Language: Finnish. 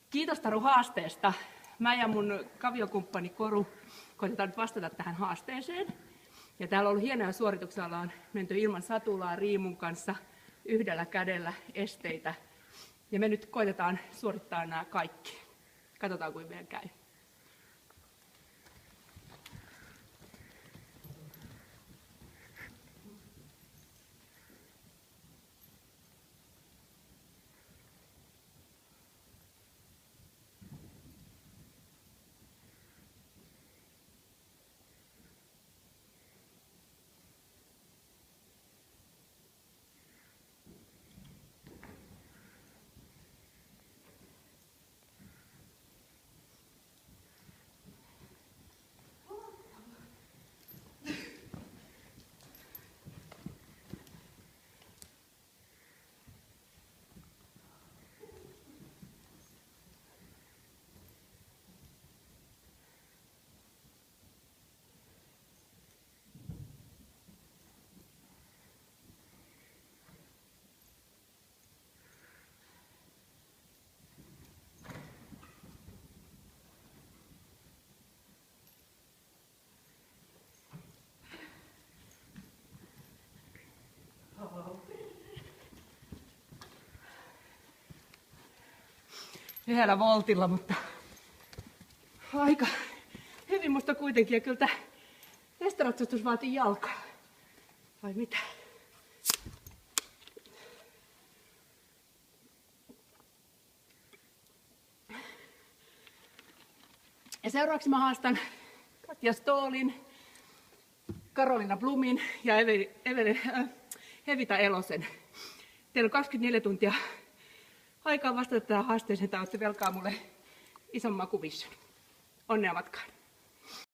Kiitos Taru haasteesta. Mä ja mun kaviokumppani Koru koitetaan nyt vastata tähän haasteeseen. Ja täällä on ollut hienoja suorituksia, ollaan menty ilman satulaa riimun kanssa yhdellä kädellä esteitä. Ja me nyt koitetaan suorittaa nämä kaikki. Katsotaan kuinka meidän käy. Yhdellä voltilla, mutta aika hyvin musta kuitenkin. Ja kyllä tämä esteratsastus vaatii jalkaa. Vai mitä? Ja seuraavaksi mä haastan Katja Ståhlin, Karolina Blumin ja Hevita Elosen. Teillä on 24 tuntia aikaa vastata tähän haasteeseen, tai olette velkaa mulle ison makuvissun. Onnea matkaan!